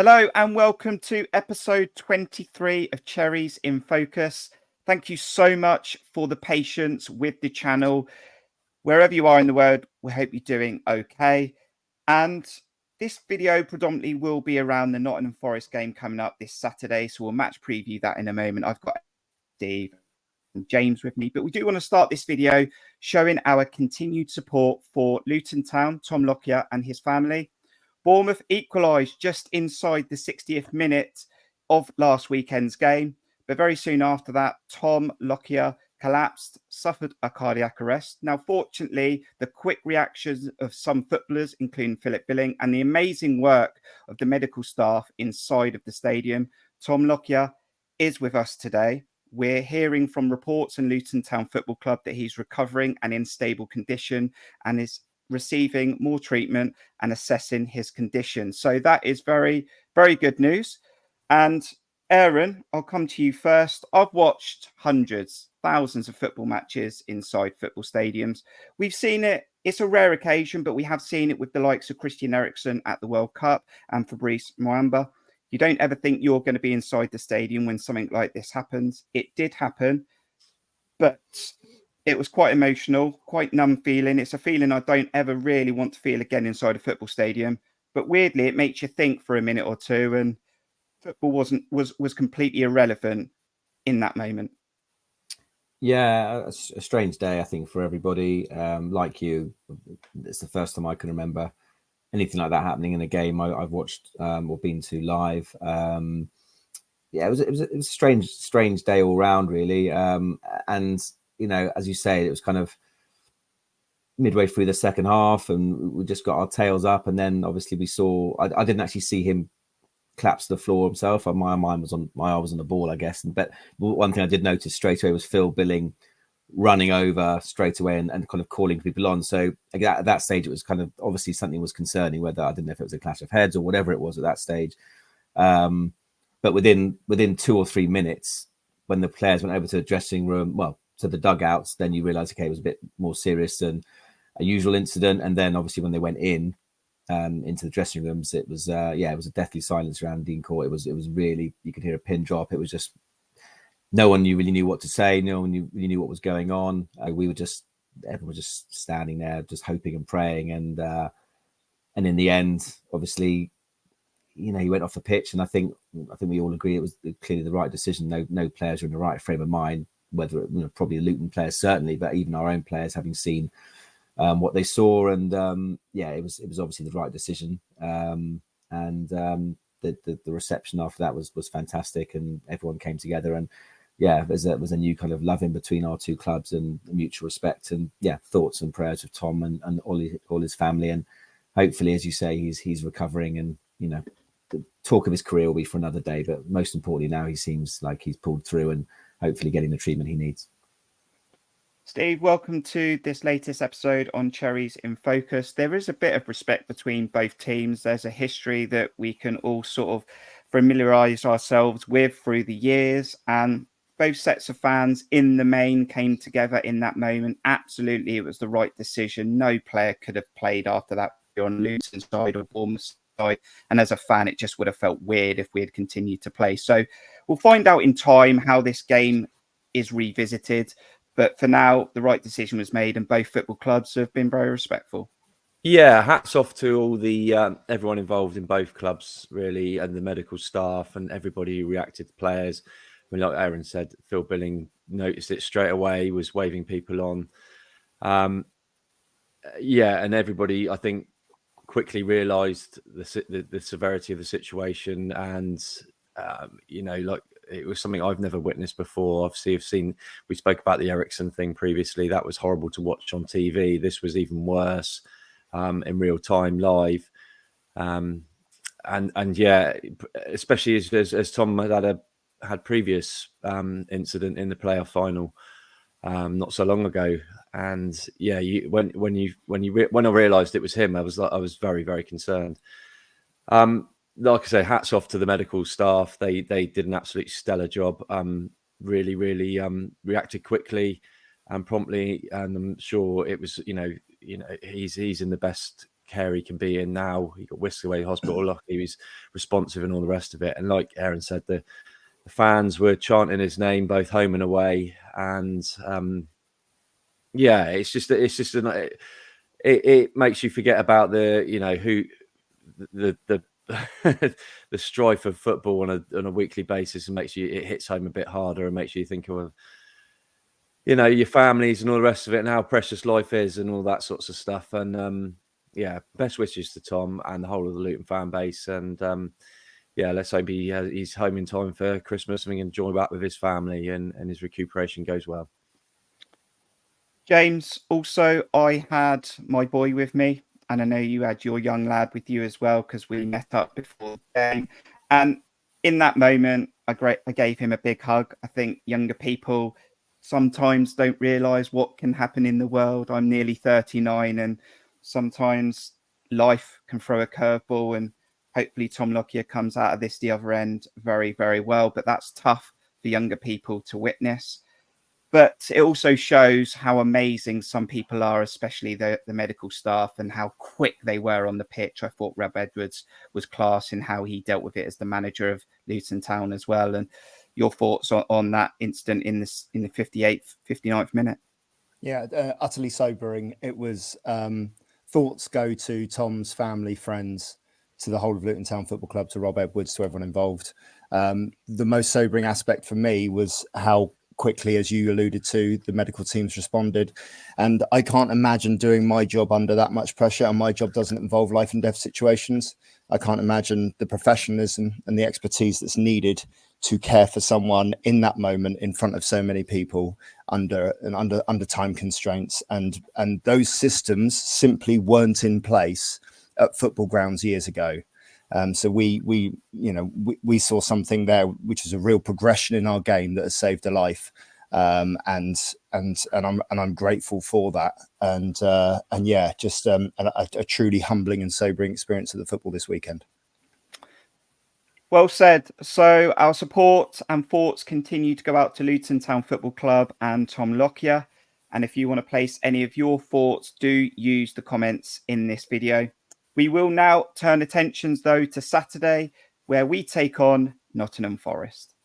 Hello and welcome to episode 23 of Cherries in Focus. Thank you so much for the patience with the channel. Wherever you are in the world, we hope you're doing okay. And this video predominantly will be around the Nottingham Forest game coming up this Saturday. So we'll match preview that in a moment. I've got Steve and James with me, but we do want to start this video showing our continued support for Luton Town Tom Lockyer and his family. Bournemouth equalised just inside the 60th minute of last weekend's game. But very soon after that, Tom Lockyer collapsed, suffered a cardiac arrest. Now, fortunately, the quick reactions of some footballers, including Philip Billing, and the amazing work of the medical staff inside of the stadium, Tom Lockyer is with us today. We're hearing from reports in Luton Town Football Club that he's recovering and in stable condition and is receiving more treatment and assessing his condition. So that is very, very good news. And Aaron, I'll come to you first. I've watched hundreds, thousands of football matches inside football stadiums. We've seen it. It's a rare occasion, but we have seen it with the likes of Christian Eriksen at the World Cup and Fabrice Muamba. You don't ever think you're going to be inside the stadium when something like this happens. It did happen, but it was quite emotional, quite numb feeling. It's a feeling I don't ever really want to feel again inside a football stadium. But weirdly, it makes you think for a minute or two, and football was completely irrelevant in that moment. Yeah, a strange day, I think, for everybody. Like you, it's the first time I can remember anything like that happening in a game I've watched or been to live. Yeah, it was a strange day all round, really. And you know, as you say, it was kind of midway through the second half and we just got our tails up. And then obviously we saw, I didn't actually see him collapse to the floor himself. My eye was on the ball, I guess. But one thing I did notice straight away was Phil Billing running over straight away and kind of calling people on. So at that stage, it was kind of obviously something was concerning, whether I didn't know if it was a clash of heads or whatever it was at that stage. But within 2 or 3 minutes, when the players went over to the dressing room, to the dugouts, then you realise, okay, it was a bit more serious than a usual incident. And then obviously when they went in into the dressing rooms, it was it was a deathly silence around Dean Court. It was really, you could hear a pin drop. It was just, no one really knew what to say. No one really knew what was going on. Everyone was just standing there, just hoping and praying. And in the end, obviously, you know, he went off the pitch, and I think we all agree it was clearly the right decision. No players are in the right frame of mind, whether probably the Luton players certainly, but even our own players, having seen what they saw, and it was obviously the right decision. The reception after that was fantastic, and everyone came together, and there's a new kind of love in between our two clubs and mutual respect, and thoughts and prayers of Tom and all his family, and hopefully, as you say, he's recovering, and the talk of his career will be for another day, but most importantly now he seems like he's pulled through and hopefully getting the treatment he needs. Steve, welcome to this latest episode on Cherries in Focus. There is a bit of respect between both teams. There's a history that we can all sort of familiarise ourselves with through the years, and both sets of fans in the main came together in that moment. Absolutely, it was the right decision. No player could have played after that on Luton's side or Bournemouth's side. And as a fan, it just would have felt weird if we had continued to play. So we'll find out in time how this game is revisited. But for now, the right decision was made, and both football clubs have been very respectful. Yeah, hats off to all the everyone involved in both clubs, really, and the medical staff and everybody who reacted to players. I mean, like Aaron said, Phil Billing noticed it straight away, was waving people on. And everybody, I think, quickly realised the severity of the situation, and it was something I've never witnessed before. Obviously, we spoke about the Eriksen thing previously. That was horrible to watch on TV. This was even worse in real time, live. Especially as Tom had previous incident in the playoff final not so long ago. And when I realised it was him, I was very, very concerned. Like I say, hats off to the medical staff. They did an absolutely stellar job. Really reacted quickly and promptly, and I'm sure it was he's in the best care he can be in now. He got whisked away to hospital. Luckily, he was responsive and all the rest of it. And like Aaron said, the fans were chanting his name both home and away. And it makes you forget about the the strife of football on a weekly basis, and it hits home a bit harder and makes you think of your families and all the rest of it and how precious life is and all that sorts of stuff. And best wishes to Tom and the whole of the Luton fan base. And let's hope he's home in time for Christmas and we can enjoy that with his family and his recuperation goes well. James, also, I had my boy with me, and I know you had your young lad with you as well, because we met up before the game. And in that moment, I gave him a big hug. I think younger people sometimes don't realise what can happen in the world. I'm nearly 39, and sometimes life can throw a curveball, and hopefully Tom Lockyer comes out of this the other end very, very well. But that's tough for younger people to witness. But it also shows how amazing some people are, especially the medical staff, and how quick they were on the pitch. I thought Rob Edwards was class in how he dealt with it as the manager of Luton Town as well. And your thoughts on that incident in the 58th, 59th minute? Yeah, utterly sobering. It was thoughts go to Tom's family, friends, to the whole of Luton Town Football Club, to Rob Edwards, to everyone involved. The most sobering aspect for me was how quickly, as you alluded to, the medical teams responded. And I can't imagine doing my job under that much pressure. And my job doesn't involve life and death situations. I can't imagine the professionalism and the expertise that's needed to care for someone in that moment in front of so many people under time constraints. And those systems simply weren't in place at football grounds years ago. So we saw something there which is a real progression in our game that has saved a life, and I'm grateful for that. Just a truly humbling and sobering experience of the football this weekend. Well said. So our support and thoughts continue to go out to Luton Town Football Club and Tom Lockyer. And if you want to place any of your thoughts, do use the comments in this video. We will now turn attentions, though, to Saturday, where we take on Nottingham Forest.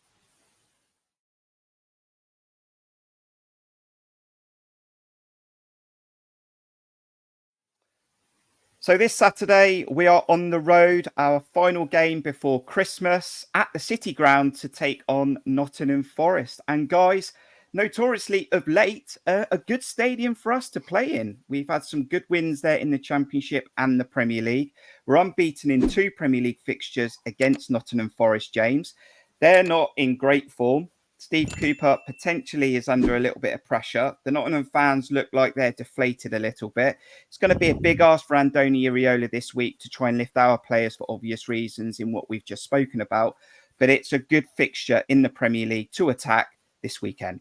So this Saturday, we are on the road, our final game before Christmas at the City Ground to take on Nottingham Forest. And guys, notoriously of late, a good stadium for us to play in. We've had some good wins there in the Championship and the Premier League. We're unbeaten in 2 Premier League fixtures against Nottingham Forest, James. They're not in great form. Steve Cooper potentially is under a little bit of pressure. The Nottingham fans look like they're deflated a little bit. It's going to be a big ask for Andoni Iraola this week to try and lift our players for obvious reasons in what we've just spoken about. But it's a good fixture in the Premier League to attack this weekend.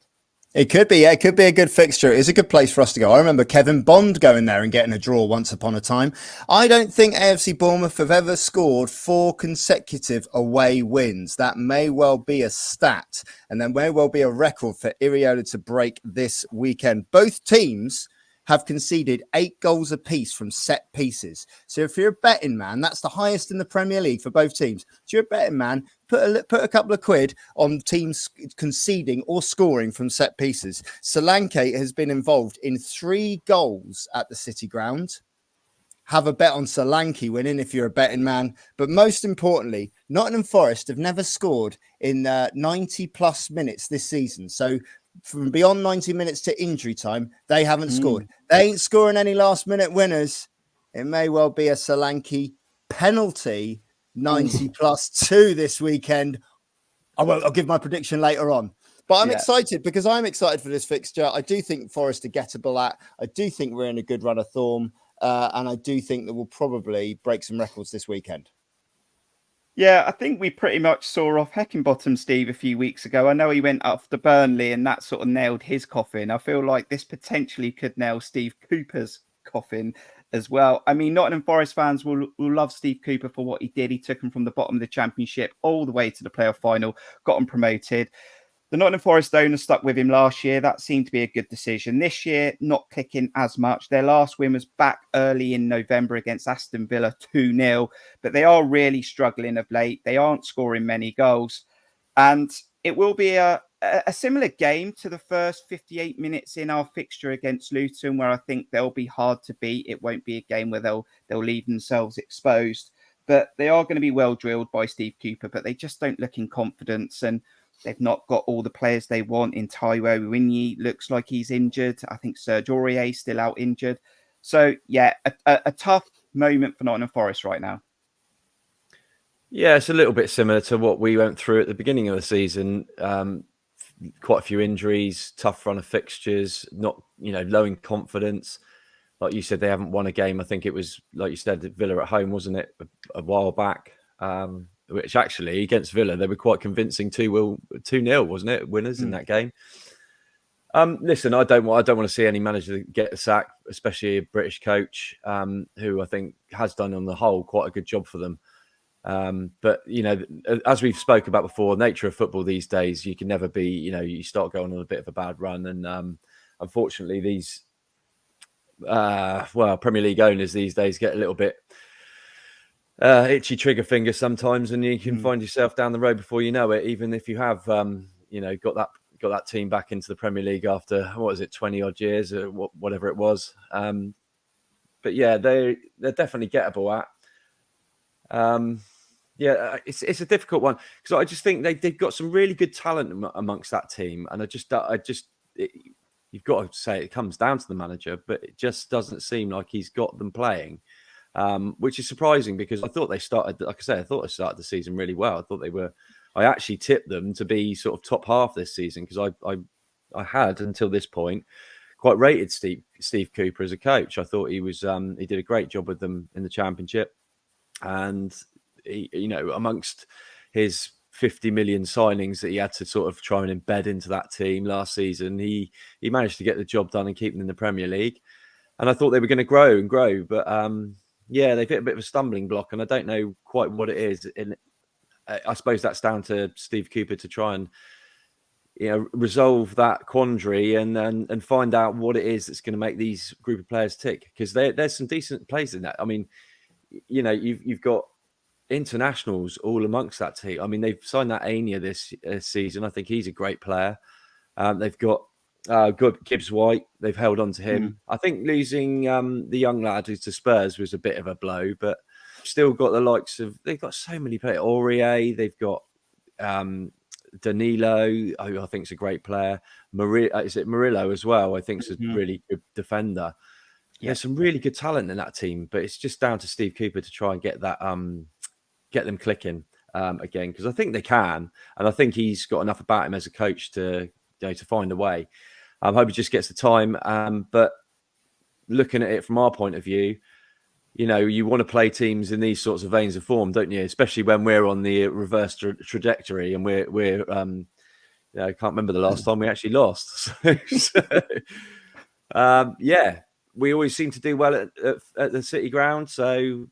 It could be, yeah. It could be a good fixture. It's a good place for us to go. I remember Kevin Bond going there and getting a draw once upon a time. I don't think AFC Bournemouth have ever scored 4 consecutive away wins. That may well be a stat, and there may well be a record for Iraola to break this weekend. Both teams have conceded 8 goals apiece from set pieces. So if you're a betting man, that's the highest in the Premier League for both teams. If you're a betting man, put a couple of quid on teams conceding or scoring from set pieces. Solanke has been involved in 3 goals at the City Ground. Have a bet on Solanke winning if you're a betting man. But most importantly, Nottingham Forest have never scored in 90 plus minutes this season. So from beyond 90 minutes to injury time, they haven't scored. They ain't scoring any last minute winners. It may well be a Solanke penalty 90 plus 2 this weekend. I'll give my prediction later on. But I'm excited because I'm excited for this fixture. I do think Forest are gettable at. I do think we're in a good run of form. And I do think that we'll probably break some records this weekend. Yeah, I think we pretty much saw off Heckingbottom, Steve, a few weeks ago. I know he went up to Burnley and that sort of nailed his coffin. I feel like this potentially could nail Steve Cooper's coffin as well. I mean, Nottingham Forest fans will love Steve Cooper for what he did. He took them from the bottom of the Championship all the way to the playoff final, got them promoted. The Nottingham Forest owner stuck with him last year. That seemed to be a good decision. This year, not clicking as much. Their last win was back early in November against Aston Villa 2-0, but they are really struggling of late. They aren't scoring many goals. And it will be a similar game to the first 58 minutes in our fixture against Luton, where I think they'll be hard to beat. It won't be a game where they'll leave themselves exposed. But they are going to be well drilled by Steve Cooper, but they just don't look in confidence. And they've not got all the players they want. In Taiwo Winyi looks like he's injured. I think Serge Aurier still out injured. So, yeah, a tough moment for Nottingham Forest right now. Yeah, it's a little bit similar to what we went through at the beginning of the season. Quite a few injuries, tough run of fixtures, not, low in confidence. Like you said, they haven't won a game. I think it was, like you said, Villa at home, wasn't it, a while back? Which actually, against Villa, they were quite convincing 2-0, wasn't it? Winners in that game. Listen, I don't want to see any manager get the sack, especially a British coach, who I think has done on the whole quite a good job for them. But, as we've spoke about before, nature of football these days, you can never be, you start going on a bit of a bad run. And unfortunately, these, Premier League owners these days get a little bit itchy trigger finger sometimes, and you can find yourself down the road before you know it, even if you have, got that team back into the Premier League after, 20 odd years or whatever it was. But yeah, they're definitely gettable at. It's a difficult one because I just think they've got some really good talent amongst that team, and you've got to say it comes down to the manager, but it just doesn't seem like he's got them playing, which is surprising because I thought they started, like I said, I thought they started the season really well. I actually tipped them to be sort of top half this season because I had until this point quite rated Steve Cooper as a coach. I thought he did a great job with them in the Championship. And he, amongst his 50 million signings that he had to sort of try and embed into that team last season, he managed to get the job done and keep them in the Premier League. And I thought they were going to grow and grow, but they've hit a bit of a stumbling block, and I don't know quite what it is. And I suppose that's down to Steve Cooper to try and resolve that quandary and find out what it is that's going to make these group of players tick, because there's some decent players in that. I mean, you've got internationals all amongst that team. I mean, they've signed that Ania this season. I think he's a great player. They've got good Gibbs White. They've held on to him. I think losing the young lad who's to Spurs was a bit of a blow, but still got the likes of, they've got so many players. Aurier, they've got Danilo, who I think is a great player. Murillo as well? I think is a really good defender. Yeah. There's some really good talent in that team, but it's just down to Steve Cooper to try and get that get them clicking again, because I think they can, and I think he's got enough about him as a coach to find a way. I hope he just gets the time. But looking at it from our point of view, you want to play teams in these sorts of veins of form, don't you? Especially when we're on the reverse trajectory and we're I can't remember the last time we actually lost. We always seem to do well at the City ground. So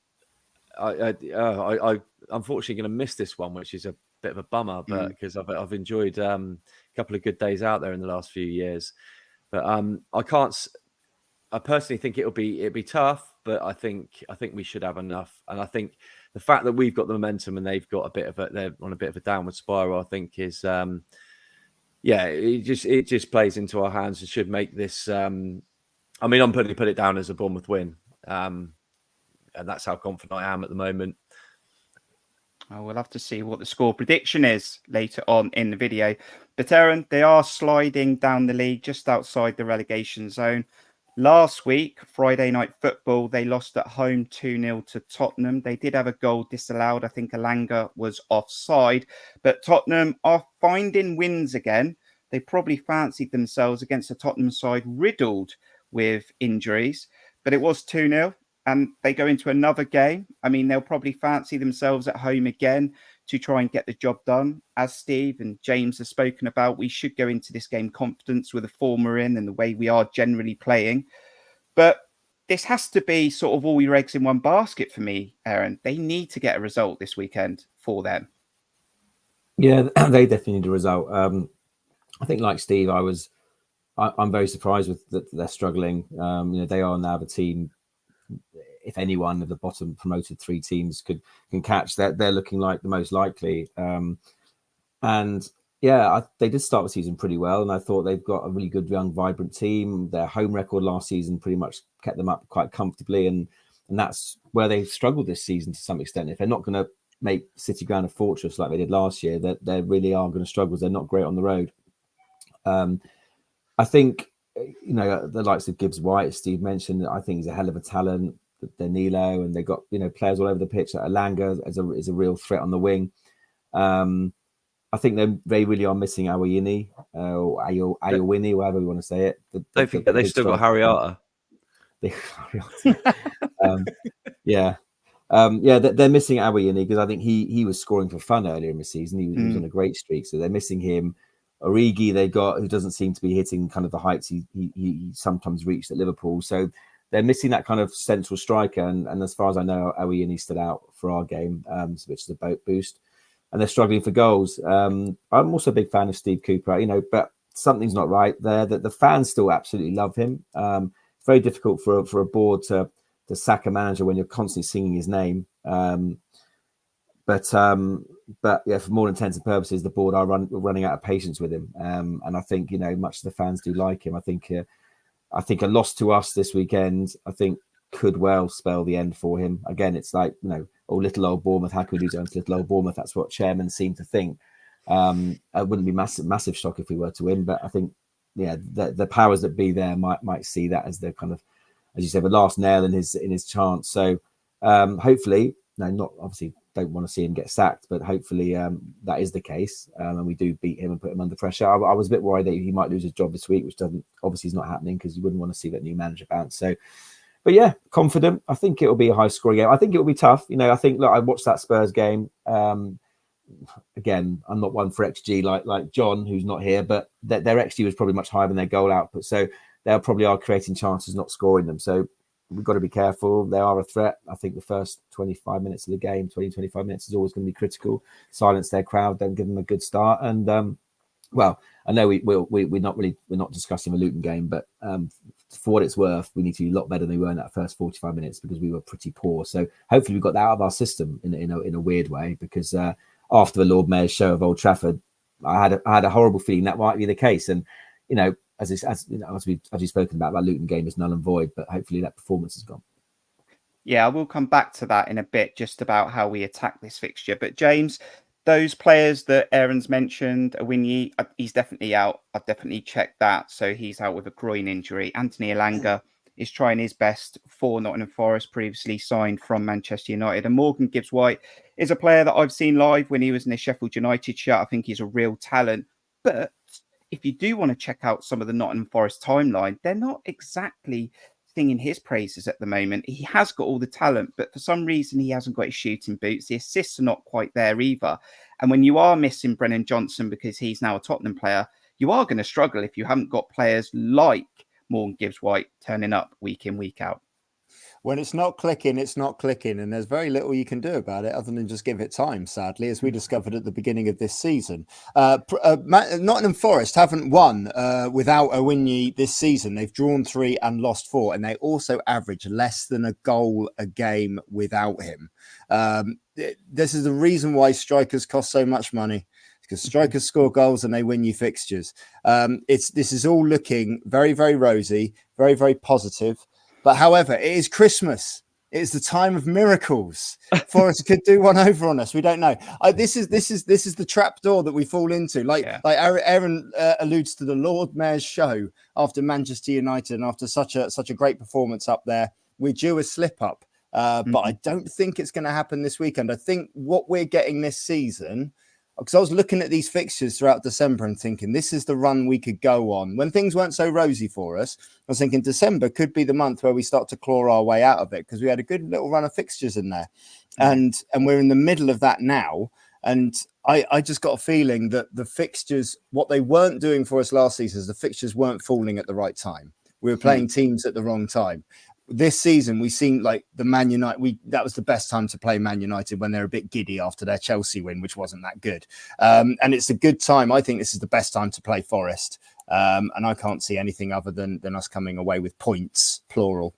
I unfortunately going to miss this one, which is a bit of a bummer, but because I've enjoyed a couple of good days out there in the last few years. But I personally think it'll be tough, but I think we should have enough. And I think the fact that we've got the momentum and they've got they're on a bit of a downward spiral, I think is it just plays into our hands and should make this. I'm putting it down as a Bournemouth win, and that's how confident I am at the moment. We'll have to see what the score prediction is later on in the video. But Aaron, they are sliding down the league just outside the relegation zone. Last week, Friday Night Football, they lost at home 2-0 to Tottenham. They did have a goal disallowed. I think Alanga was offside. But Tottenham are finding wins again. They probably fancied themselves against a Tottenham side riddled with injuries. But it was 2-0. And they go into another game. I mean, they'll probably fancy themselves at home again to try and get the job done. As Steve and James have spoken about, we should go into this game confidence with the form we're in and the way we are generally playing. But this has to be sort of all your eggs in one basket for me, Aaron. They need to get a result this weekend for them. Yeah, they definitely need a result. I think, like Steve, I'm very surprised with that they're struggling. They are now the team. If any one of the bottom promoted 3 teams can catch, they're looking like the most likely. And yeah, they did start the season pretty well, and I thought they've got a really good, young, vibrant team. Their home record last season pretty much kept them up quite comfortably, and that's where they've struggled this season to some extent. If they're not going to make City Ground a fortress like they did last year, that they really are going to struggle. They're not great on the road. I think the likes of Gibbs White, as Steve mentioned, I think he's a hell of a talent. Danilo, and they got players all over the pitch. Alanga is a real threat on the wing. I think they really are missing Awayini or Ayowini, whatever we want to say it. Don't forget they still got Harriata. They're missing Awayini because I think he was scoring for fun earlier in the season. He was on a great streak, so they're missing him. Origi they got, who doesn't seem to be hitting kind of the heights he sometimes reached at Liverpool. So they're missing that kind of central striker. And as far as I know, Awayini stood out for our game, which is a boost. And they're struggling for goals. I'm also a big fan of Steve Cooper, but something's not right there. That the fans still absolutely love him. It's very difficult for a board to sack a manager when you're constantly singing his name. But yeah, for more intents and purposes, the board are running out of patience with him. And I think much of the fans do like him. I think a loss to us this weekend, I think, could well spell the end for him. Again, it's like little old Bournemouth. How can we do to little old Bournemouth? That's what chairmen seem to think. It wouldn't be massive shock if we were to win, but I think the powers that be there might see that as the kind of, as you said, the last nail in his chance. So hopefully, not obviously don't want to see him get sacked, but hopefully that is the case, and we do beat him and put him under pressure. I was a bit worried that he might lose his job this week, which obviously is not happening because you wouldn't want to see that new manager bounce. So, but yeah, confident. I think it'll be a high scoring game. I think it'll be tough. I think I watched that Spurs game. Again, I'm not one for XG like John, who's not here, but their XG was probably much higher than their goal output. So they probably are creating chances, not scoring them. So we've got to be careful. They are a threat. I think the first 25 minutes of the game, 25 minutes is always going to be critical. Silence their crowd, then give them a good start. And I know we're not discussing the Luton game, but for what it's worth, we need to be a lot better than we were in that first 45 minutes because we were pretty poor. So hopefully we got that out of our system in a weird way, because after the Lord Mayor's show of Old Trafford, I had a horrible feeling that might be the case. And as we've spoken about, that Luton game is null and void, but hopefully that performance is gone. Yeah, I will come back to that in a bit, just about how we attack this fixture. But James, those players that Aaron's mentioned, Awinyi, he's definitely out. I've definitely checked that. So he's out with a groin injury. Anthony Elanga is trying his best for Nottingham Forest, previously signed from Manchester United. And Morgan Gibbs-White is a player that I've seen live when he was in the Sheffield United shirt. I think he's a real talent. But if you do want to check out some of the Nottingham Forest timeline, they're not exactly singing his praises at the moment. He has got all the talent, but for some reason he hasn't got his shooting boots. The assists are not quite there either. And when you are missing Brennan Johnson because he's now a Tottenham player, you are going to struggle if you haven't got players like Morgan Gibbs-White turning up week in, week out. When it's not clicking, it's not clicking, and there's very little you can do about it other than just give it time, sadly, as we discovered at the beginning of this season. Nottingham Forest haven't won without Awinyi this season. They've drawn 3 and lost 4, and they also average less than a goal a game without him. This is the reason why strikers cost so much money, because strikers score goals and they win you fixtures. This is all looking very, very rosy, very, very positive. But however, it is Christmas. It is the time of miracles. Forest could do one over on us. We don't know. This is the trapdoor that we fall into. Like Aaron alludes to the Lord Mayor's show after Manchester United and after such a great performance up there. We're due a slip up, but I don't think it's going to happen this weekend. I think what we're getting this season, because I was looking at these fixtures throughout December and thinking this is the run we could go on. When things weren't so rosy for us, I was thinking December could be the month where we start to claw our way out of it, because we had a good little run of fixtures in there. And we're in the middle of that now. And I just got a feeling that the fixtures, what they weren't doing for us last season is the fixtures weren't falling at the right time. We were playing teams at the wrong time. this season we seem like the Man United. That was the best time to play Man United, when they're a bit giddy after their Chelsea win, which wasn't that good. And it's a good time. I think this is the best time to play Forest. And I can't see anything other than us coming away with points, plural.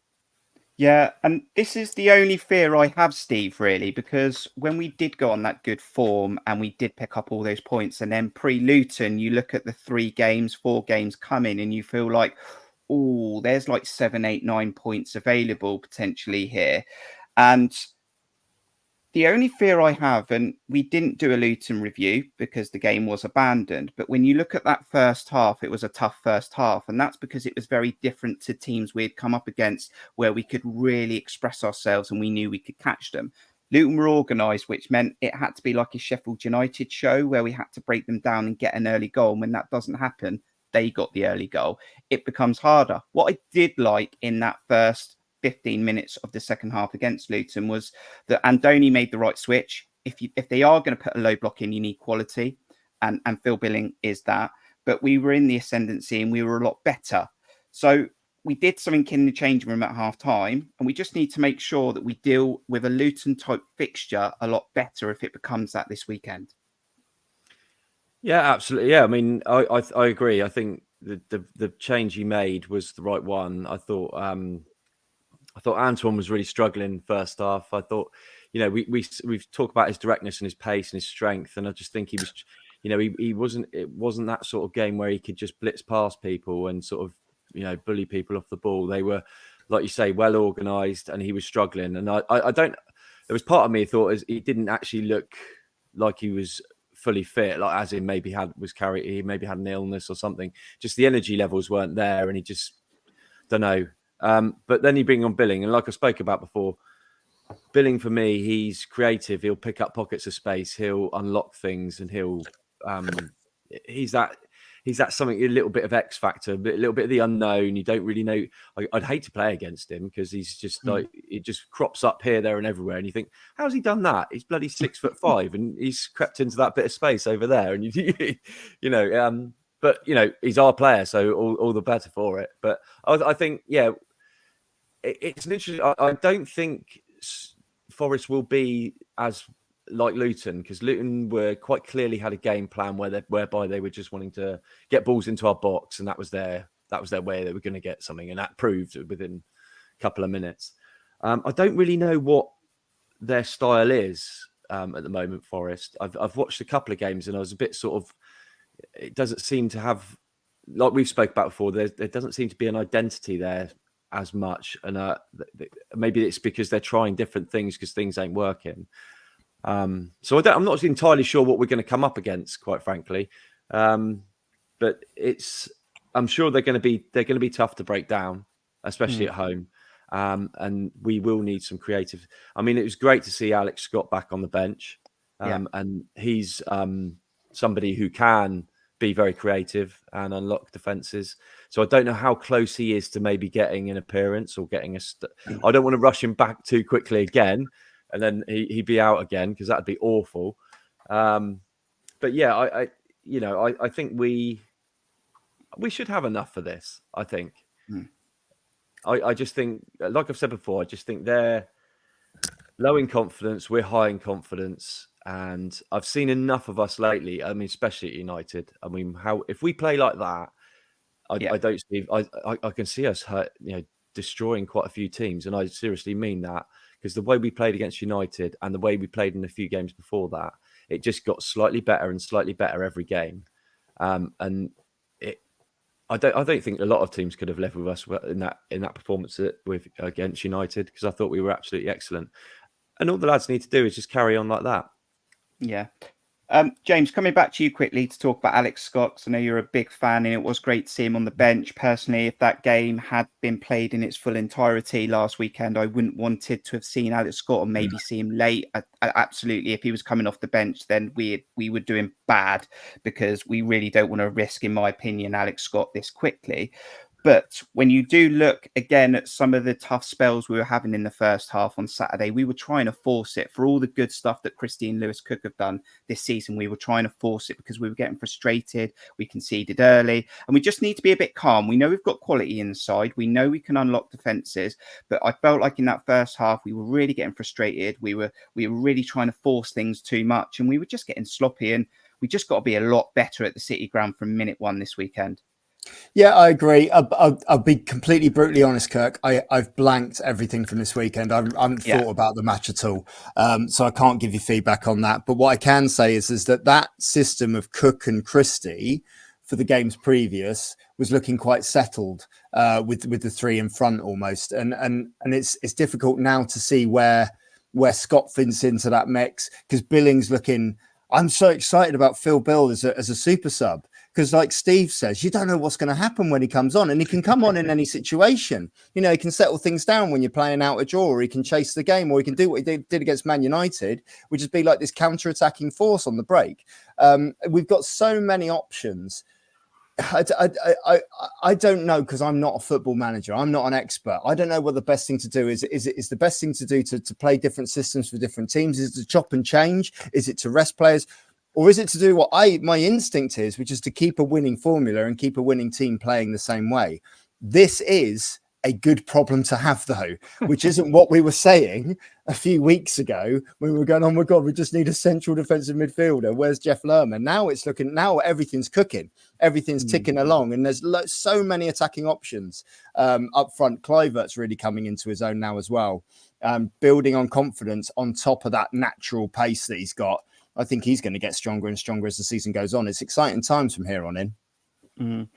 Yeah, and this is the only fear I have, Steve, really, because when we did go on that good form and we did pick up all those points, and then pre-Luton, you look at the 4 games coming, and you feel like, oh, there's like 7, 8, 9 points available potentially here. And the only fear I have, and we didn't do a Luton review because the game was abandoned, but when you look at that first half, it was a tough first half. And that's because it was very different to teams we'd come up against where we could really express ourselves and we knew we could catch them. Luton were organised, which meant it had to be like a Sheffield United show where we had to break them down and get an early goal. And when that doesn't happen, they got the early goal. It becomes harder. What I did like in that first 15 minutes of the second half against Luton was that Andoni made the right switch. If they are going to put a low block in, you need quality, and Phil Billing is that. But we were in the ascendancy and we were a lot better. So we did something in the changing room at half time, and we just need to make sure that we deal with a Luton type fixture a lot better if it becomes that this weekend. Yeah, absolutely. Yeah, I mean, I agree. I think the change he made was the right one. I thought Antoine was really struggling first half. I thought, we've talked about his directness and his pace and his strength, and I just think he was, it wasn't that sort of game where he could just blitz past people and sort of, bully people off the ball. They were, like you say, well organised, and he was struggling. And I don't. There was part of me thought he didn't actually look like he was fully fit, like as in maybe he maybe had an illness or something. Just the energy levels weren't there, and he just don't know. But then you bring on Billing, and like I spoke about before, Billing for me, he's creative. He'll pick up pockets of space. He'll unlock things, and he's that something, a little bit of X factor, a little bit of the unknown. You don't really know. I'd hate to play against him because he's just like, it just crops up here, there, and everywhere. And you think, how's he done that? He's bloody 6'5", and he's crept into that bit of space over there. And but he's our player, so all the better for it. But I think, yeah, it's an interesting. I don't think Forest will be as like Luton, because Luton were quite clearly had a game plan whereby they were just wanting to get balls into our box, and that was their way they were going to get something, and that proved within a couple of minutes. I don't really know what their style is at the moment, Forest. I've watched a couple of games, and I was a bit sort of. It doesn't seem to have, like we've spoke about before, there doesn't seem to be an identity there as much, and maybe it's because they're trying different things because things ain't working. So I'm not entirely sure what we're going to come up against, quite frankly. But I'm sure they're going to be tough to break down, especially at home. And we will need some creative. I mean, it was great to see Alex Scott back on the bench, and he's somebody who can be very creative and unlock defenses. So I don't know how close he is to maybe getting an appearance or getting I don't want to rush him back too quickly again, and then he'd be out again, because that'd be awful. But yeah, I think we should have enough for this. I think. I just think, like I've said before, I just think they're low in confidence. We're high in confidence. And I've seen enough of us lately. I mean, especially at United. I mean, if we play like that, I don't see. I can see us destroying quite a few teams, and I seriously mean that, because the way we played against United and the way we played in a few games before that, it just got slightly better and slightly better every game. And I don't think a lot of teams could have left with us in that performance against United, because I thought we were absolutely excellent. And all the lads need to do is just carry on like that. Yeah. James, coming back to you quickly to talk about Alex Scott, 'cause I know you're a big fan, and it was great to see him on the bench. Personally, if that game had been played in its full entirety last weekend, I wouldn't wanted to have seen Alex Scott, or maybe see him late. Absolutely, if he was coming off the bench, then we would do him bad, because we really don't want to risk, in my opinion, Alex Scott this quickly. But when you do look again at some of the tough spells we were having in the first half on Saturday, we were trying to force it. For all the good stuff that Christine Lewis-Cook have done this season, we were trying to force it because we were getting frustrated. We conceded early, and we just need to be a bit calm. We know we've got quality inside. We know we can unlock defences, but I felt like in that first half, we were really getting frustrated. We were really trying to force things too much, and we were just getting sloppy, and we just got to be a lot better at the City ground from minute one this weekend. Yeah, I agree. I'll be completely brutally honest, Kirk. I've blanked everything from this weekend. I haven't thought about the match at all. So I can't give you feedback on that. But what I can say is that system of Cook and Christie for the games previous was looking quite settled with the three in front almost. And it's difficult now to see where Scott fits into that mix, because Billing's looking... I'm so excited about Phil Bill as a super sub. Because like Steve says, you don't know what's going to happen when he comes on, and he can come on in any situation. You know, he can settle things down when you're playing out a draw, or he can chase the game, or he can do what he did against Man United, which is be like this counter-attacking force on the break. We've got so many options. I don't know, because I'm not a football manager. I'm not an expert. I don't know what the best thing to do is. Is the best thing to do to play different systems for different teams? Is it to chop and change? Is it to rest players? Or is it to do what my instinct is, which is to keep a winning formula and keep a winning team playing the same way? This is a good problem to have, though, which isn't what we were saying a few weeks ago when we were going, oh my God, we just need a central defensive midfielder. Where's Jeff Lerman? Now everything's cooking. Everything's ticking along. And there's so many attacking options up front. Kluivert's really coming into his own now as well. Building on confidence on top of that natural pace that he's got. I think he's going to get stronger and stronger as the season goes on. It's exciting times from here on in.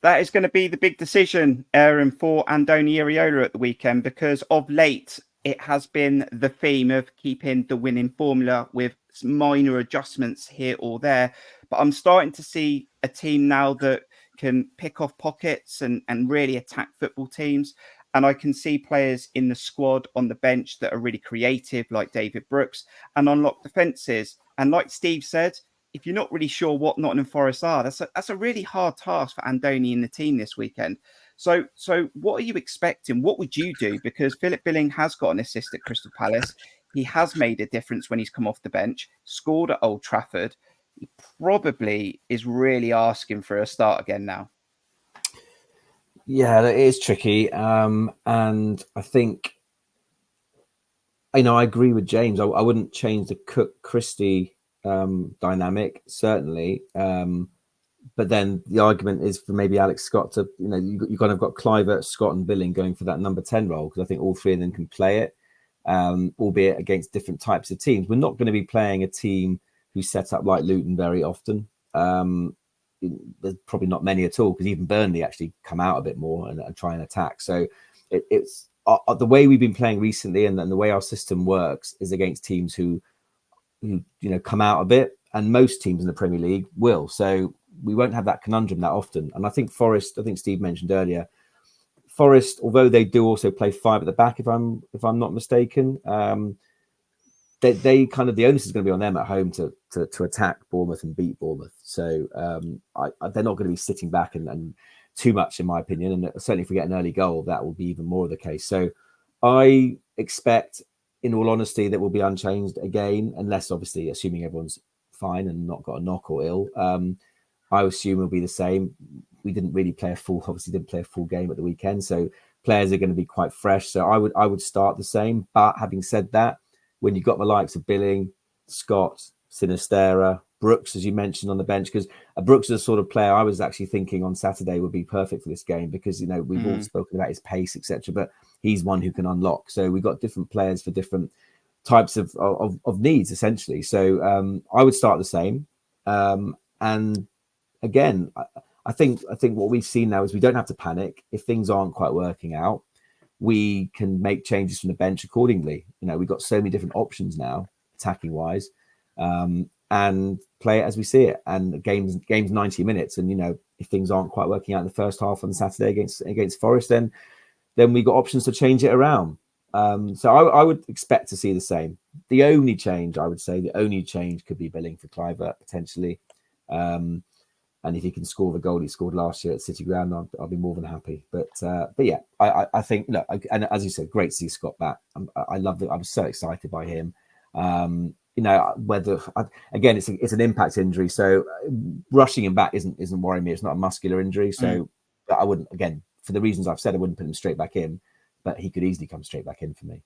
That is going to be the big decision, Aaron, for Andoni Iraola at the weekend, because of late, it has been the theme of keeping the winning formula with minor adjustments here or there. But I'm starting to see a team now that can pick off pockets and really attack football teams. And I can see players in the squad on the bench that are really creative, like David Brooks, and unlock defences. And like Steve said, if you're not really sure what Nottingham Forest are, that's a really hard task for Andoni and the team this weekend. So what are you expecting? What would you do? Because Philip Billing has got an assist at Crystal Palace. He has made a difference when he's come off the bench, scored at Old Trafford. He probably is really asking for a start again now. Yeah, it is tricky. And I think, I agree with James. I wouldn't change the Cook-Christie dynamic, certainly. But then the argument is for maybe Alex Scott to, you kind of got Kluivert, Scott and Billing going for that number 10 role, because I think all three of them can play it, albeit against different types of teams. We're not going to be playing a team who's set up like Luton very often. There's probably not many at all, because even Burnley actually come out a bit more and try and attack. So it's the way we've been playing recently, and the way our system works is against teams who come out a bit, and most teams in the Premier League will. So we won't have that conundrum that often. And I think Forest, I think Steve mentioned earlier, Forest, although they do also play five at the back, if I'm not mistaken, they kind of, the onus is going to be on them at home to attack Bournemouth and beat Bournemouth. So they're not going to be sitting back and too much, in my opinion. And certainly if we get an early goal, that will be even more of the case. So I expect, in all honesty, that will be unchanged again, unless obviously, assuming everyone's fine and not got a knock or ill. I assume it'll be the same. We didn't play a full game at the weekend, so players are going to be quite fresh. So I would start the same. But having said that, when you've got the likes of Billing, Scott, Sinisterra, Brooks, as you mentioned, on the bench, because Brooks is a sort of player I was actually thinking on Saturday would be perfect for this game, because we've all spoken about his pace, etc. But he's one who can unlock. So we've got different players for different types of needs, essentially. So I would start the same. And again, I think what we've seen now is we don't have to panic if things aren't quite working out. We can make changes from the bench accordingly. We've got so many different options now, attacking wise, and play it as we see it. And games 90 minutes, and if things aren't quite working out in the first half on Saturday against Forest, then we got options to change it around. So I would expect to see the same. The only change could be Billing for Kluivert potentially. And if he can score the goal he scored last year at City Ground, I'll be more than happy. But yeah, I think, look, and as you said, great to see Scott back. I love it. I was so excited by him. Whether again, it's an impact injury, so rushing him back isn't worrying me. It's not a muscular injury, so I wouldn't, again, for the reasons I've said, I wouldn't put him straight back in, but he could easily come straight back in for me.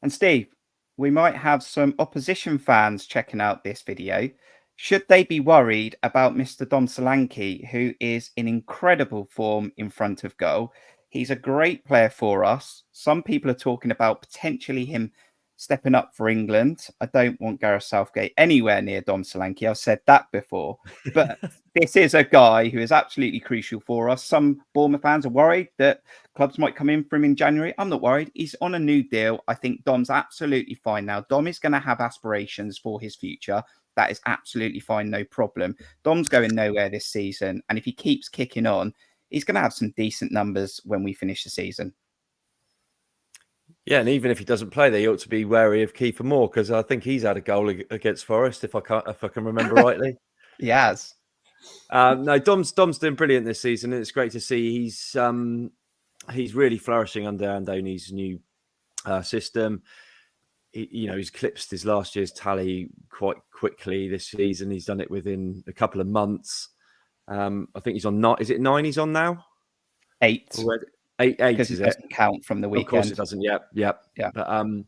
And Steve, we might have some opposition fans checking out this video. Should they be worried about Mr. Dom Solanke, who is in incredible form in front of goal? He's a great player for us. Some people are talking about potentially him stepping up for England. I don't want Gareth Southgate anywhere near Dom Solanke. I've said that before. But this is a guy who is absolutely crucial for us. Some Bournemouth fans are worried that clubs might come in for him in January. I'm not worried. He's on a new deal. I think Dom's absolutely fine now. Dom is going to have aspirations for his future. That is absolutely fine. No problem. Dom's going nowhere this season. And if he keeps kicking on, he's going to have some decent numbers when we finish the season. Yeah, and even if he doesn't play there, you ought to be wary of Kiefer Moore, because I think he's had a goal against Forest, if I can remember rightly. He has. No, Dom's doing brilliant this season, and it's great to see he's really flourishing under Andoni's new system. He's clipped his last year's tally quite quickly this season. He's done it within a couple of months. I think he's on 9. Is it 9 he's on now? 8. Already? 8 because is it it? doesn't count from the weekend. Of course it doesn't. Yep. Yeah. But and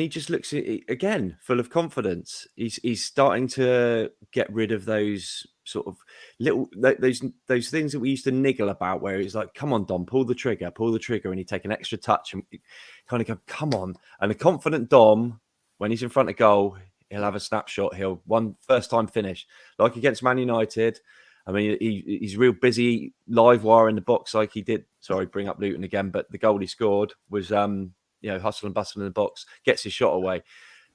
he just looks again full of confidence. He's starting to get rid of those sort of little those things that we used to niggle about, where it's like, come on, Dom, pull the trigger, and he'd take an extra touch and kind of go, come on. And a confident Dom, when he's in front of goal, he'll have a snapshot. He'll first time finish, like against Man United. I mean, he's real busy live wire in the box like he did. Sorry, bring up Luton again, but the goal he scored was hustle and bustle in the box, gets his shot away.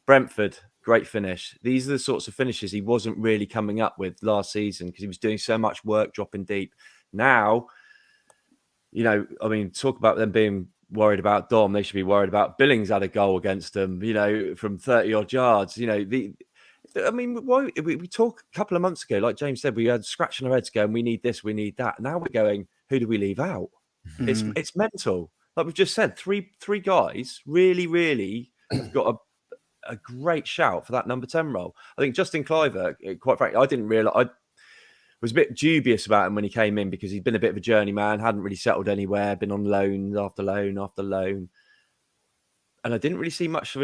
Brentford, great finish. These are the sorts of finishes he wasn't really coming up with last season because he was doing so much work dropping deep. Now, talk about them being worried about Dom. They should be worried about Billings had a goal against them, from 30 odd yards. We talked a couple of months ago, like James said, we had scratching our heads going, we need this, we need that. Now we're going, who do we leave out? It's mental. Like we've just said, three guys really, really got a great shout for that number 10 role. I think Justin Cliver, quite frankly, I didn't realise. I was a bit dubious about him when he came in because he'd been a bit of a journeyman, hadn't really settled anywhere, been on loan after loan after loan. And I didn't really see much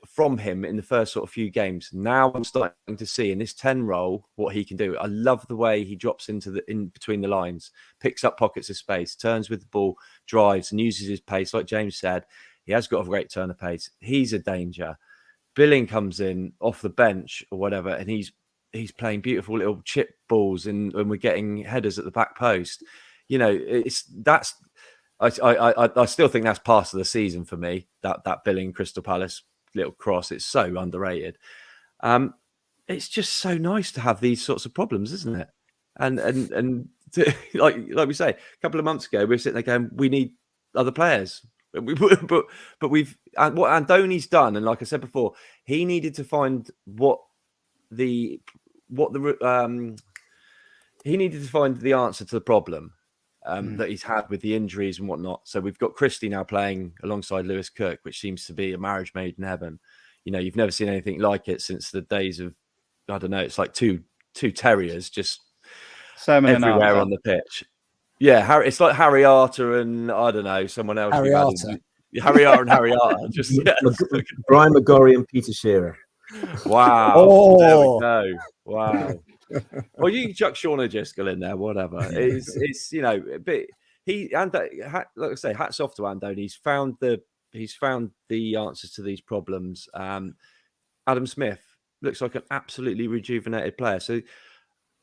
from him in the first sort of few games. Now I'm starting to see in this 10 role what he can do. I love the way he drops in between the lines, picks up pockets of space, turns with the ball, drives and uses his pace. Like James said, he has got a great turn of pace. He's a danger. Billing comes in off the bench or whatever, and he's playing beautiful little chip balls and we're getting headers at the back post. I still think that's part of the season for me. That Billing Crystal Palace little cross, it's so underrated. It's just so nice to have these sorts of problems, isn't it? And like we say, a couple of months ago, we were sitting there going, we need other players. But what Andoni's done, and like I said before, he needed to find he needed to find the answer to the problem. That he's had with the injuries and whatnot. So we've got Christie now playing alongside Lewis Kirk, which seems to be a marriage made in heaven. You've never seen anything like it since the days of, I don't know, it's like two terriers just everywhere on the pitch. Yeah, it's like Harry Arter and, I don't know, someone else. Harry Arter. Harry Arter and Harry Arter. Just Brian McGorry and Peter Shearer. Wow. Oh. There we go. Wow. Well, you can chuck Sean O'Driscoll in there, whatever. It's but like I say, hats off to Andoni. He's found the answers to these problems. Adam Smith looks like an absolutely rejuvenated player. So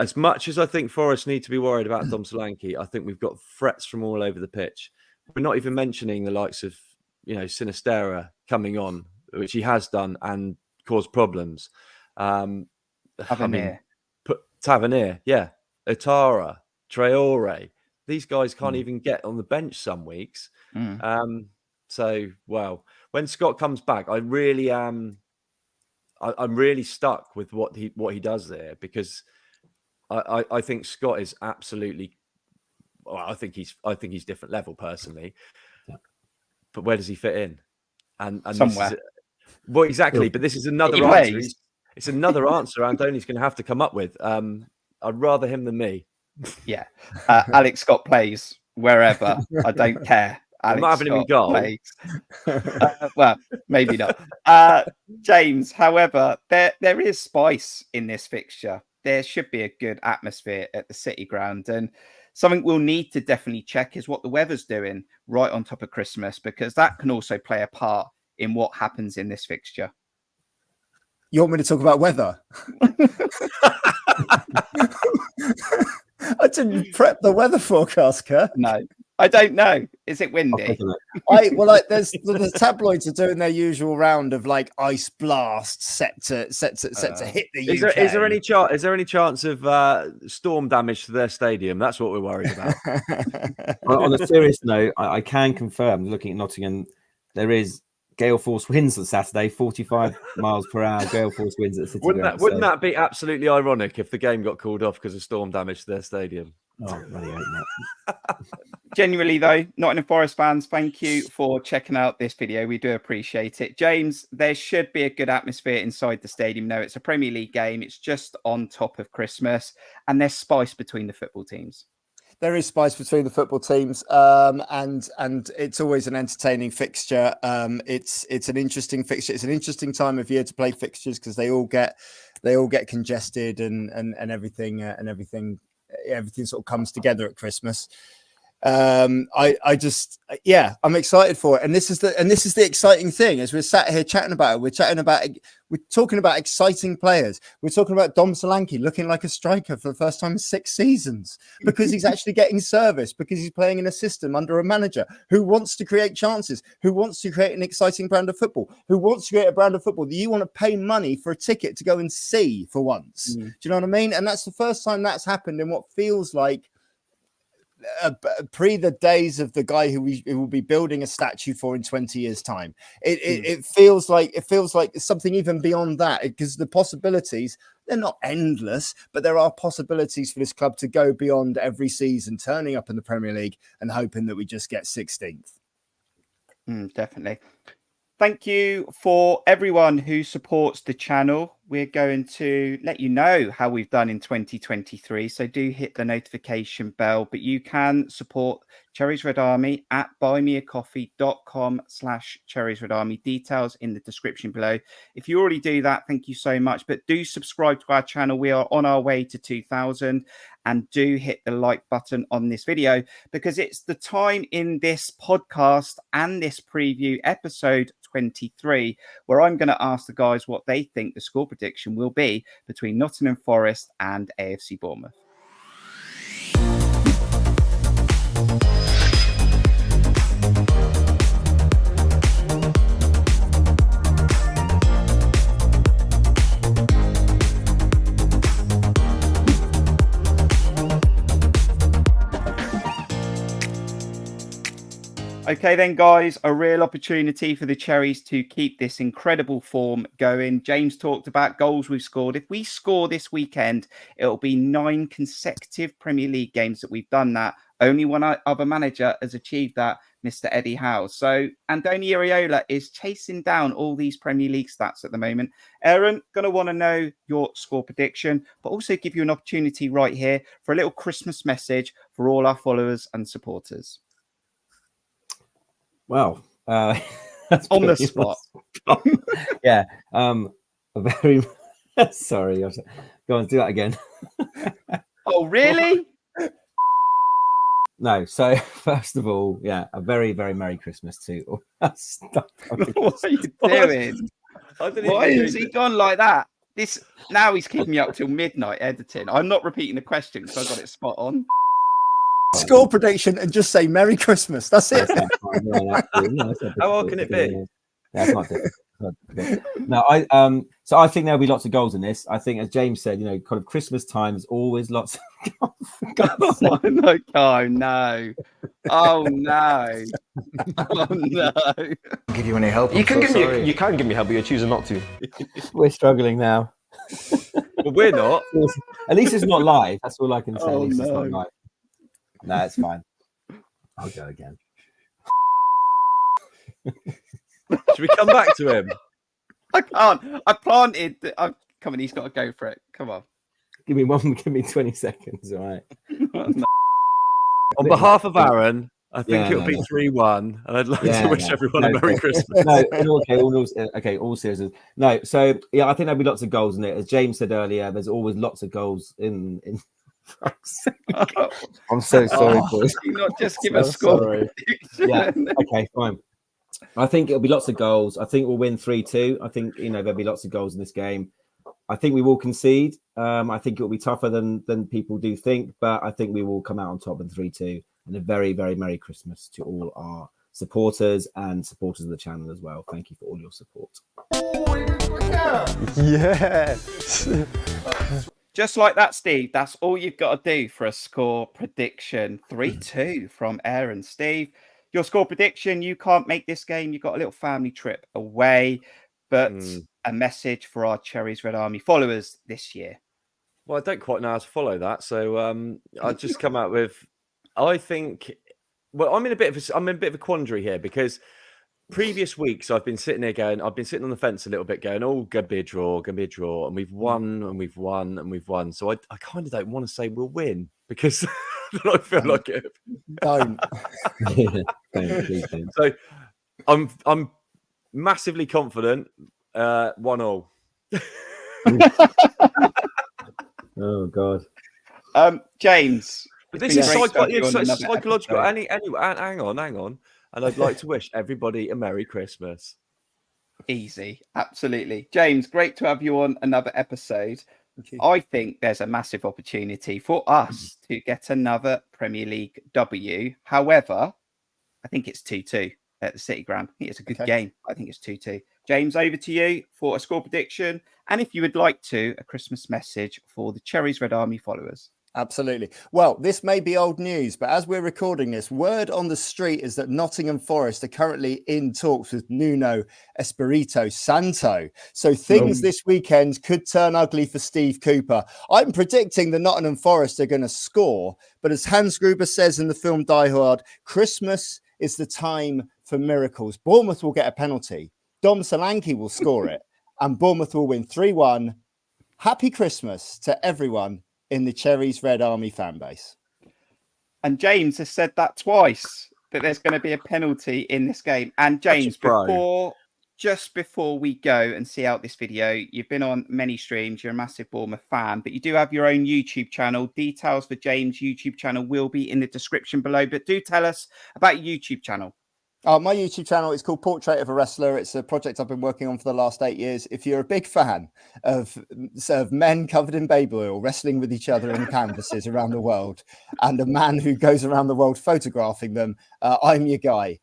as much as I think Forest need to be worried about Dom Solanke, I think we've got threats from all over the pitch. We're not even mentioning the likes of Sinistera coming on, which he has done and caused problems. Tavernier, yeah. Otara, Traore. These guys can't even get on the bench some weeks. So, well, when Scott comes back, I really I'm really stuck with what he does there, because I think Scott is absolutely. Well, I think he's different level personally, but where does he fit in? And Somewhere. This is, well, exactly. But this is another He answer. plays. It's another answer Andoni's going to have to come up with. I'd rather him than me. Yeah. Alex Scott plays wherever. I don't care. I'm not having him in goal. Well, maybe not. James, however, there is spice in this fixture. There should be a good atmosphere at the City Ground. And something we'll need to definitely check is what the weather's doing right on top of Christmas, because that can also play a part in what happens in this fixture. You want me to talk about weather? I didn't prep the weather forecast, Kirk. No, I don't know. Is it windy? There's the tabloids are doing their usual round of like ice blasts set to hit the UK. Is there any chance of storm damage to their stadium? That's what we're worried about. On a serious note, I can confirm, looking at Nottingham, there is gale force winds on Saturday, 45 miles per hour gale force winds at City Ground. Wouldn't that be absolutely ironic if the game got called off because of storm damage to their stadium? Oh, really hope not. Genuinely, though, Nottingham Forest fans, thank you for checking out this video. We do appreciate it. James, there should be a good atmosphere inside the stadium. No, it's a Premier League game. It's just on top of Christmas, and there's spice between the football teams. There is spice between the football teams, and it's always an entertaining fixture. It's an interesting fixture. It's an interesting time of year to play fixtures because they all get congested and everything sort of comes together at Christmas. I'm excited for it, and this is the exciting thing. As we're sat here chatting about it, we're talking about exciting players. We're talking about Dom Solanke looking like a striker for the first time in 6 seasons because he's actually getting service, because he's playing in a system under a manager who wants to create chances, who wants to create an exciting brand of football, who wants to create a brand of football that you want to pay money for a ticket to go and see for once. Do you know what I mean? And that's the first time that's happened in what feels like pre the days of the guy who will be building a statue for in 20 years time. It feels like something even beyond that, because the possibilities, they're not endless, but there are possibilities for this club to go beyond every season, turning up in the Premier League and hoping that we just get 16th. Definitely. Thank you for everyone who supports the channel. We're going to let you know how we've done in 2023. So do hit the notification bell, but you can support Cherries Red Army at buymeacoffee.com/Cherries Red Army. Details in the description below. If you already do that, thank you so much. But do subscribe to our channel. We are on our way to 2,000. And do hit the like button on this video, because it's the time in this podcast and this preview episode 23 where I'm going to ask the guys what they think the score prediction will be between Nottingham Forest and AFC Bournemouth. Okay then, guys, a real opportunity for the Cherries to keep this incredible form going. James talked about goals we've scored. If we score this weekend, it'll be 9 consecutive Premier League games that we've done that. Only one other manager has achieved that, Mr. Eddie Howe. So Andoni Iraola is chasing down all these Premier League stats at the moment. Aaron, going to want to know your score prediction, but also give you an opportunity right here for a little Christmas message for all our followers and supporters. Well, that's on the spot. Yeah. A very sorry. Go on, do that again. Oh, really? No. So first of all, yeah, a very, very Merry Christmas to all. What are you doing? Why has he gone like that? Now he's keeping me up till midnight editing. I'm not repeating the question because I got it spot on. Score prediction and just say Merry Christmas. That's it. How hard can it be? That's not difficult. No, so I think there'll be lots of goals in this. I think, as James said, kind of Christmas time is always lots of goals. Oh no! Oh no! Oh no! Oh no! Give you any help? You can give me help, but you're choosing not to. We're struggling now. Well, we're not. At least it's not live. That's all I can say. Oh, At least it's no. not live. No, it's fine. I'll go again. Should we come back to him? I can't. I planted. Come on, he's got to go for it. Come on. Give me 20 seconds, all right? No. Oh, On behalf of Aaron, I think Yeah, it'll be 3-1, and I'd like Yeah, to wish no. everyone a No, Merry so- Christmas. No, all seriousness. No, so yeah, I think there'll be lots of goals in it. As James said earlier, there's always lots of goals in. I'm so sorry, boys. Can you not just give So a score sorry. prediction? Yeah. Okay, fine. I think it'll be lots of goals. I think we'll win 3-2. I think there'll be lots of goals in this game. I think we will concede. I think it will be tougher than people do think, but I think we will come out on top in 3-2. And a very, very Merry Christmas to all our supporters and supporters of the channel as well. Thank you for all your support. Yeah. Just like that, Steve. That's all you've got to do for a score prediction. 3-2 from Aaron. Steve, your score prediction, you can't make this game. You've got a little family trip away, but a message for our Cherries Red Army followers this year. Well, I don't quite know how to follow that, so I just come out with. I think. Well, I'm in a bit of a quandary here because previous weeks I've been sitting on the fence a little bit, going, "Oh, gonna be a draw," and we've won, and we've won, and we've won. So I kind of don't want to say we'll win because I feel like it. Don't. So I'm massively confident. 1-1. Oh God. James. But this is psychological. Anyway, Hang on. And I'd like to wish everybody a Merry Christmas. easy. Absolutely. James, great to have you on another episode. I think there's a massive opportunity for us to get another Premier League W. However, I think it's 2-2 at the City Ground. I think it's a good game. I think it's 2-2. James, over to you for a score prediction. And if you would like to, a Christmas message for the Cherries Red Army followers. Absolutely. Well, this may be old news, but as we're recording this, word on the street is that Nottingham Forest are currently in talks with Nuno Espirito Santo. So things this weekend could turn ugly for Steve Cooper. I'm predicting the Nottingham Forest are going to score, but as Hans Gruber says in the film Die Hard, Christmas is the time for miracles. Bournemouth will get a penalty. Dom Solanke will score it, and Bournemouth will win 3-1. Happy Christmas to everyone in the Cherries Red Army fan base. And James has said that twice, that there's going to be a penalty in this game. And James, just before we go and see out this video, you've been on many streams, you're a massive Bournemouth fan, but you do have your own YouTube channel. Details for James' YouTube channel will be in the description below, but do tell us about your YouTube channel. My YouTube channel is called Portrait of a Wrestler. It's a project I've been working on for the last 8 years. If you're a big fan of men covered in baby oil wrestling with each other in canvases around the world and a man who goes around the world photographing them, I'm your guy.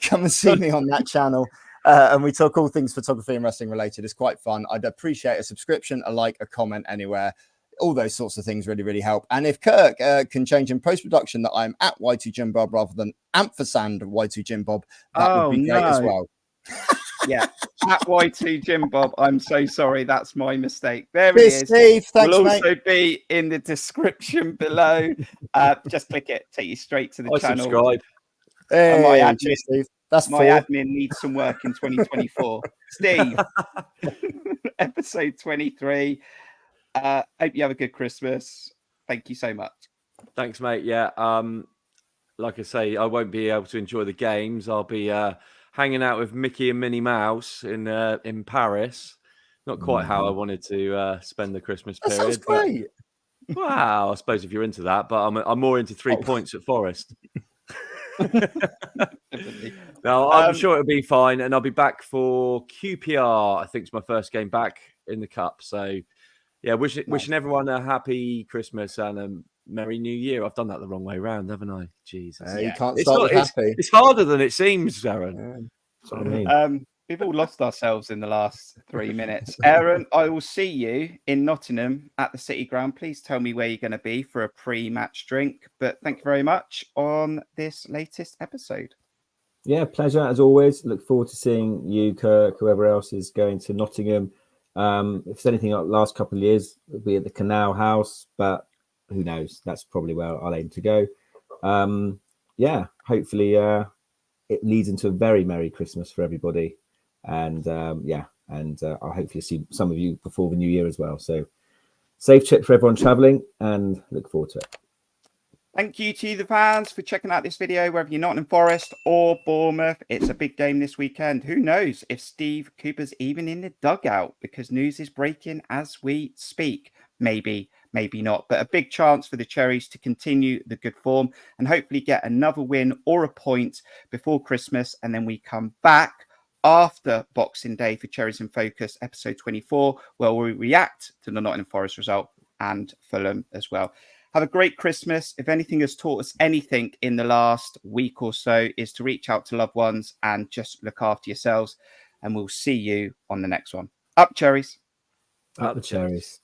Come and see me on that channel. And we talk all things photography and wrestling related. It's quite fun. I'd appreciate a subscription, a like, a comment anywhere. All those sorts of things really, really help. And if Kirk can change in post-production that I'm at Y2JimBob rather than ampersand Y2JimBob, that would be great as well. Yeah, at Y2JimBob. I'm so sorry. That's my mistake. There it is. Steve, thanks, will mate. also be in the description below. Just click it. Take you straight to the channel. Subscribe. Hey, my admin, Steve. That's my admin needs some work in 2024. Steve, episode 23. Hope you have a good Christmas. Thank you so much. Thanks, mate. Yeah. Like I say, I won't be able to enjoy the games. I'll be hanging out with Mickey and Minnie Mouse in Paris. Not quite how I wanted to spend the Christmas period. That sounds great. Wow, I suppose if you're into that, but I'm more into 3 points at Forest. No, I'm sure it'll be fine, and I'll be back for QPR. I think it's my first game back in the cup. So, yeah, wishing everyone a happy Christmas and a Merry New Year. I've done that the wrong way around, haven't I? Jesus, You can't start with happy. It's harder than it seems, Aaron. That's what I mean. We've all lost ourselves in the last 3 minutes. Aaron, I will see you in Nottingham at the City Ground. Please tell me where you're going to be for a pre-match drink. But thank you very much on this latest episode. Yeah, pleasure as always. Look forward to seeing you, Kirk, whoever else is going to Nottingham. If it's anything like the last couple of years, it'll be at the Canal House, but who knows? That's probably where I'll aim to go. Hopefully it leads into a very Merry Christmas for everybody. And I'll hopefully see some of you before the new year as well. So safe trip for everyone traveling and look forward to it. Thank you to the fans for checking out this video, whether you're Nottingham Forest or Bournemouth. It's a big game this weekend. Who knows if Steve Cooper's even in the dugout, because news is breaking as we speak. Maybe, maybe not. But a big chance for the Cherries to continue the good form and hopefully get another win or a point before Christmas. And then we come back after Boxing Day for Cherries in Focus, episode 24, where we react to the Nottingham Forest result and Fulham as well. Have a great Christmas. If anything has taught us anything in the last week or so, is to reach out to loved ones and just look after yourselves. And we'll see you on the next one. Up, Cherries. Up the Cherries.